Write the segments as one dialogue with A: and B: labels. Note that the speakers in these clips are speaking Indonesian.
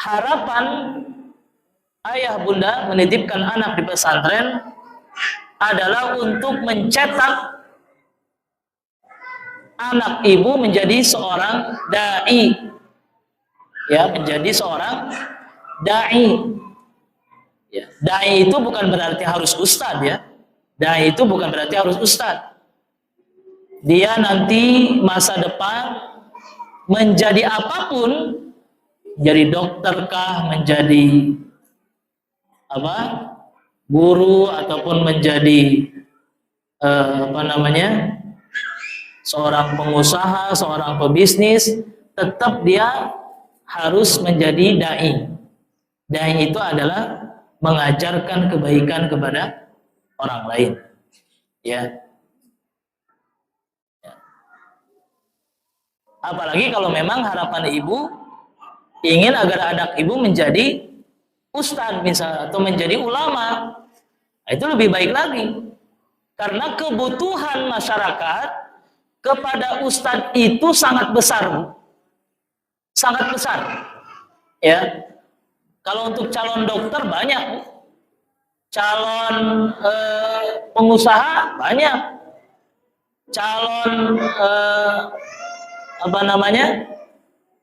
A: harapan ayah bunda menitipkan anak di pesantren adalah untuk mencetak anak ibu menjadi seorang dai, ya, menjadi seorang dai. Ya, dai itu bukan berarti harus ustadz, ya. Dai itu bukan berarti harus ustadz. Dia nanti masa depan menjadi apapun, jadi dokter kah, menjadi apa, guru, ataupun menjadi seorang pengusaha, seorang pebisnis, tetap dia harus menjadi dai. Dai itu adalah mengajarkan kebaikan kepada orang lain, ya. Apalagi kalau memang harapan ibu ingin agar anak ibu menjadi ustadz misalnya, atau menjadi ulama, nah, itu lebih baik lagi, karena kebutuhan masyarakat kepada ustadz itu sangat besar, Bu. Sangat besar, ya. Kalau untuk calon dokter banyak, Bu. Calon pengusaha banyak, calon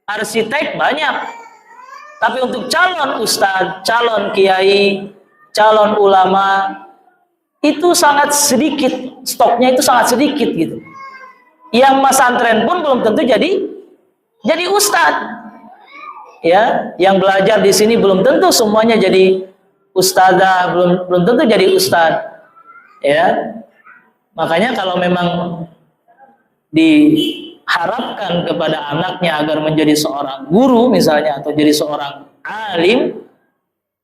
A: arsitek banyak. Tapi untuk calon ustadz, calon kiai, calon ulama itu sangat sedikit, stoknya itu sangat sedikit gitu. Yang pesantren pun belum tentu jadi ustadz. Ya, yang belajar di sini belum tentu semuanya jadi ustadzah, belum tentu jadi ustadz. Ya. Makanya kalau memang diharapkan kepada anaknya agar menjadi seorang guru misalnya, atau jadi seorang alim,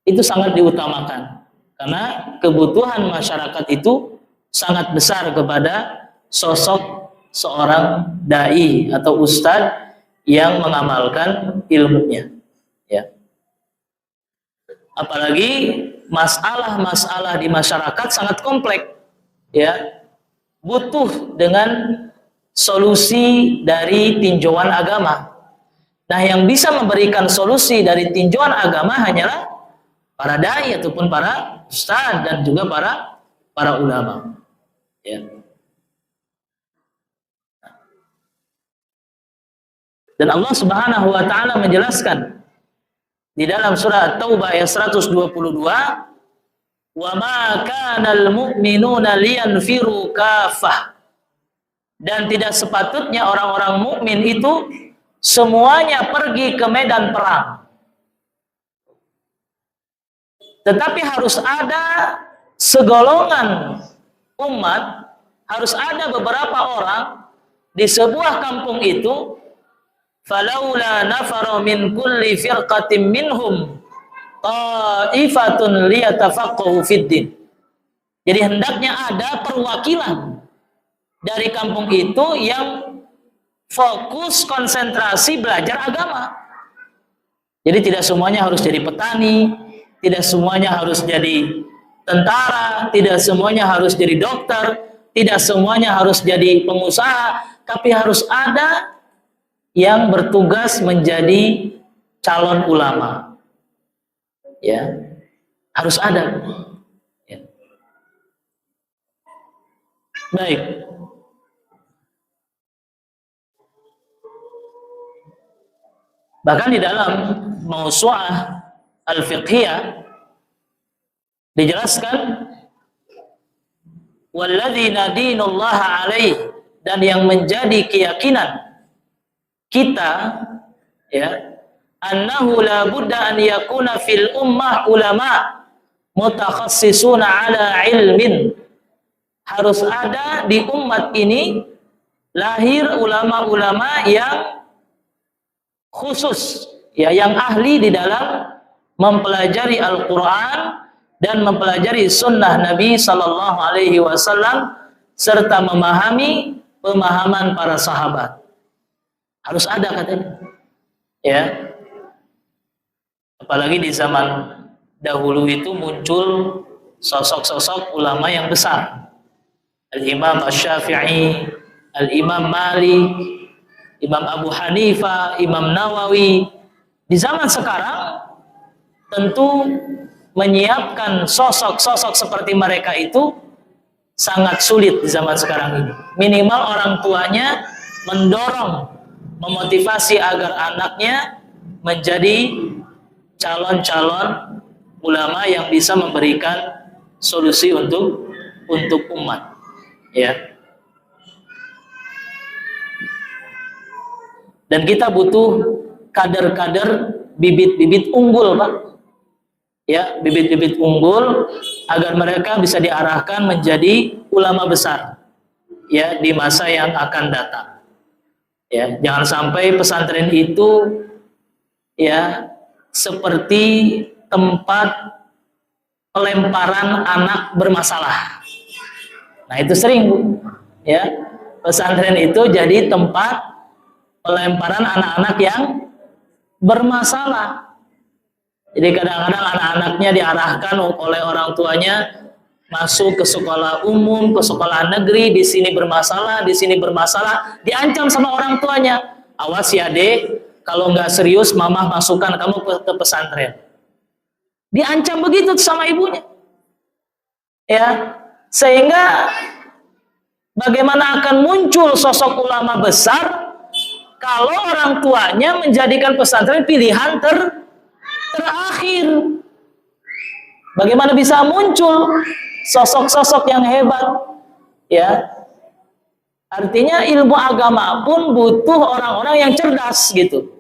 A: itu sangat diutamakan, karena kebutuhan masyarakat itu sangat besar kepada sosok seorang dai atau ustadz yang mengamalkan ilmunya, ya. Apalagi masalah-masalah di masyarakat sangat kompleks, ya, butuh dengan solusi dari tinjauan agama. Nah, yang bisa memberikan solusi dari tinjauan agama hanyalah para dai ataupun para ustadz dan juga para ulama, ya. Dan Allah Subhanahu wa taala menjelaskan di dalam surah At-Taubah ayat 122, "Wa ma kanal mu'minuna liyanfiru kafah." Dan tidak sepatutnya orang-orang mukmin itu semuanya pergi ke medan perang. Tetapi harus ada segolongan umat, harus ada beberapa orang di sebuah kampung itu, falaula nafara min kulli firqatin minhum ta'ifatun liyatafaqahu fiddin. Jadi hendaknya ada perwakilan dari kampung itu yang fokus konsentrasi belajar agama. Jadi tidak semuanya harus jadi petani, tidak semuanya harus jadi tentara, tidak semuanya harus jadi dokter, tidak semuanya harus jadi pengusaha, tapi harus ada yang bertugas menjadi calon ulama, ya, harus ada, ya. Baik, bahkan di dalam Mausu'ah Al-Fiqhiyah dijelaskan, walladzina dinullaha alaih, dan yang menjadi keyakinan kita, ya, annahu la budda an yakuna fil ummah ulama mutakhassisuna ala ilmin. Harus ada di umat ini lahir ulama-ulama yang khusus, ya, yang ahli di dalam mempelajari Al-Qur'an dan mempelajari sunnah Nabi sallallahu alaihi wasallam serta memahami pemahaman para sahabat. Harus ada, katanya, ya. Apalagi di zaman dahulu itu muncul sosok-sosok ulama yang besar. Al-Imam Asy-Syafi'i, Al-Imam Malik, Imam Abu Hanifah, Imam Nawawi. Di zaman sekarang tentu menyiapkan sosok-sosok seperti mereka itu sangat sulit di zaman sekarang ini. Minimal orang tuanya mendorong, memotivasi agar anaknya menjadi calon-calon ulama yang bisa memberikan solusi untuk umat, ya. Dan kita butuh kader-kader, bibit-bibit unggul, Pak. Ya, bibit-bibit unggul agar mereka bisa diarahkan menjadi ulama besar, ya, di masa yang akan datang. Ya, jangan sampai pesantren itu ya seperti tempat pelemparan anak bermasalah. Nah, itu sering, Bu. Ya, pesantren itu jadi tempat pelemparan anak-anak yang bermasalah. Jadi kadang-kadang anak-anaknya diarahkan oleh orang tuanya masuk ke sekolah umum, ke sekolah negeri, di sini bermasalah, diancam sama orang tuanya. Awas ya, Dek, kalau nggak serius mama masukkan kamu ke pesantren. Diancam begitu sama ibunya. Ya, sehingga bagaimana akan muncul sosok ulama besar kalau orang tuanya menjadikan pesantren pilihan terakhir. Bagaimana bisa muncul sosok-sosok yang hebat? Ya, artinya ilmu agama pun butuh orang-orang yang cerdas gitu.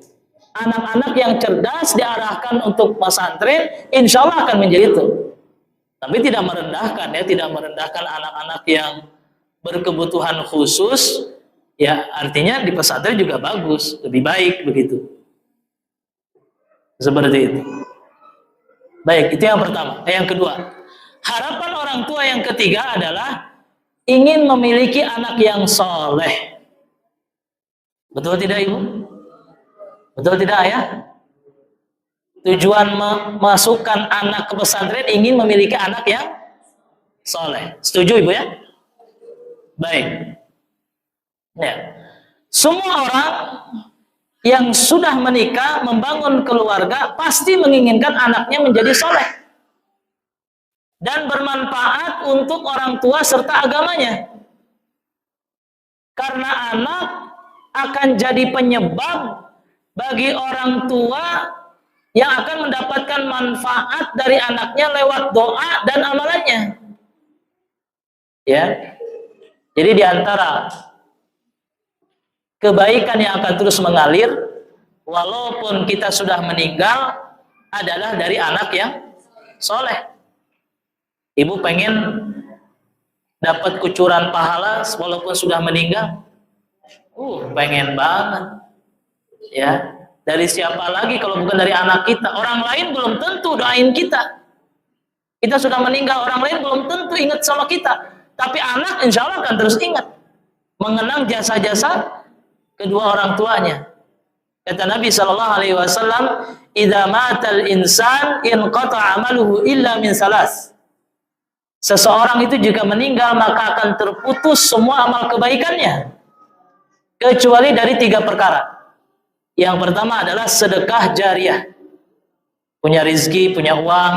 A: Anak-anak yang cerdas diarahkan untuk pesantren, insya Allah akan menjadi itu. Tapi tidak merendahkan, ya, tidak merendahkan anak-anak yang berkebutuhan khusus. Ya, artinya di pesantren juga bagus, lebih baik begitu. Seperti itu. Baik, itu yang pertama. Yang kedua, harapan orang tua yang ketiga adalah ingin memiliki anak yang soleh. Betul tidak, Ibu? Betul tidak, Ayah? Tujuan memasukkan anak ke pesantren ingin memiliki anak yang soleh. Setuju, Ibu, ya? Baik. Ya. Semua orang yang sudah menikah, membangun keluarga, pasti menginginkan anaknya menjadi soleh dan bermanfaat untuk orang tua serta agamanya. Karena anak akan jadi penyebab bagi orang tua yang akan mendapatkan manfaat dari anaknya lewat doa dan amalannya. Ya. Jadi di antara kebaikan yang akan terus mengalir walaupun kita sudah meninggal adalah dari anak yang soleh. Ibu pengen dapat kucuran pahala walaupun sudah meninggal? Pengen banget. Ya, dari siapa lagi kalau bukan dari anak kita? Orang lain belum tentu doain kita. Kita sudah meninggal, orang lain belum tentu ingat sama kita. Tapi anak insya Allah akan terus ingat, mengenang jasa-jasa kedua orang tuanya. Kata Nabi SAW, "Idza matal insan inqata amaluhu illa min salas." Seseorang itu jika meninggal maka akan terputus semua amal kebaikannya kecuali dari 3 perkara. Yang pertama adalah sedekah jariah. Punya rizki, punya uang,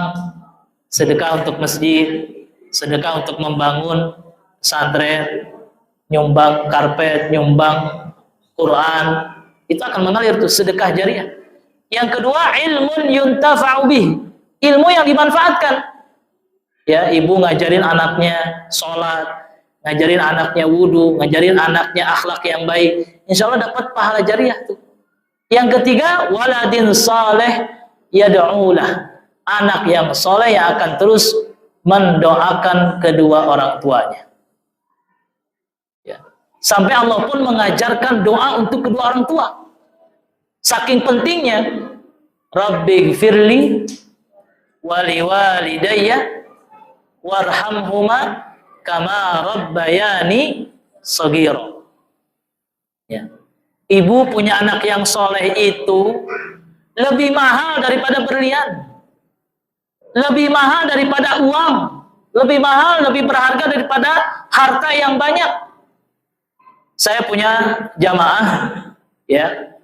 A: sedekah untuk masjid, sedekah untuk membangun pesantren, nyumbang karpet, nyumbang Quran, itu akan mengalir tuh sedekah jariah. Yang kedua, ilmun yuntafa'u bih, ilmu yang dimanfaatkan. Ya, ibu ngajarin anaknya sholat, ngajarin anaknya wudu, ngajarin anaknya akhlak yang baik, insya Allah dapat pahala jariah tuh. Yang ketiga, waladin saleh yad'ulah, anak yang soleh yang akan terus mendoakan kedua orang tuanya. Ya. Sampai Allah pun mengajarkan doa untuk kedua orang tua. Saking pentingnya, Rabbighfirli wali walidayya warhamhuma kama rabbayani shaghira. Ya. Ibu punya anak yang soleh itu lebih mahal daripada berlian, lebih mahal daripada uang, lebih mahal, lebih berharga daripada harta yang banyak. Saya punya jamaah, ya,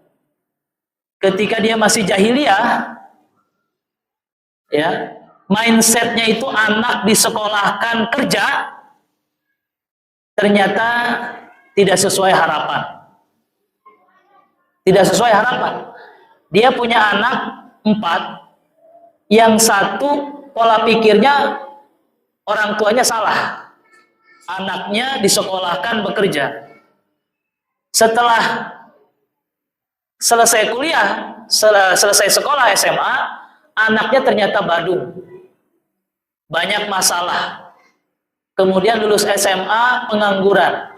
A: ketika dia masih jahiliyah, ya, mindsetnya itu anak disekolahkan kerja, ternyata tidak sesuai harapan. Tidak sesuai harapan. Dia punya anak 4, yang satu pola pikirnya orang tuanya salah. Anaknya disekolahkan bekerja. Setelah selesai kuliah, selesai sekolah SMA, anaknya ternyata badung. Banyak masalah. Kemudian lulus SMA, pengangguran.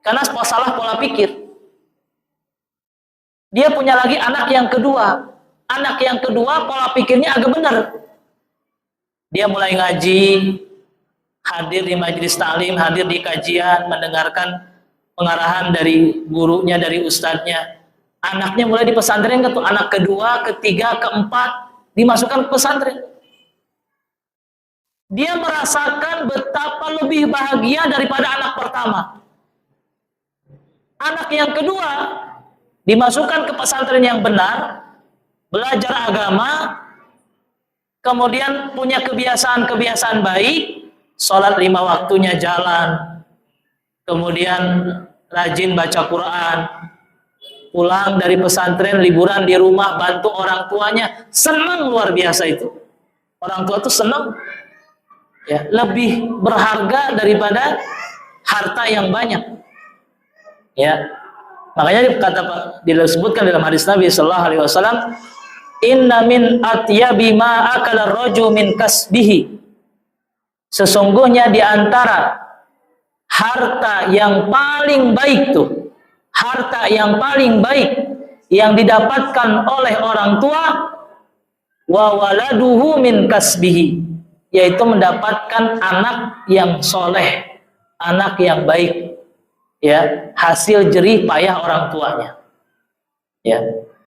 A: Karena masalah pola pikir. Dia punya lagi anak yang kedua. Anak yang kedua pola pikirnya agak benar. Dia mulai ngaji, hadir di majelis taklim, hadir di kajian, mendengarkan pengarahan dari gurunya, dari ustadznya. Anaknya mulai di pesantren, anak kedua, ketiga, keempat, dimasukkan ke pesantren. Dia merasakan betapa lebih bahagia daripada anak pertama. Anak yang kedua dimasukkan ke pesantren yang benar, belajar agama, kemudian punya kebiasaan-kebiasaan baik, sholat 5 waktunya jalan, kemudian rajin baca Quran, pulang dari pesantren, liburan di rumah, bantu orang tuanya, senang luar biasa itu. Orang tua tuh senang, ya, lebih berharga daripada harta yang banyak, ya. Makanya disebutkan dalam hadis Nabi Sallallahu Alaihi Wasallam, Inna min atyabi ma akala rajul min kasbihi. Sesungguhnya di antara harta yang paling baik tuh, harta yang paling baik yang didapatkan oleh orang tua, wa waladuhu min kasbihi, yaitu mendapatkan anak yang soleh, anak yang baik, ya, hasil jerih payah orang tuanya, ya.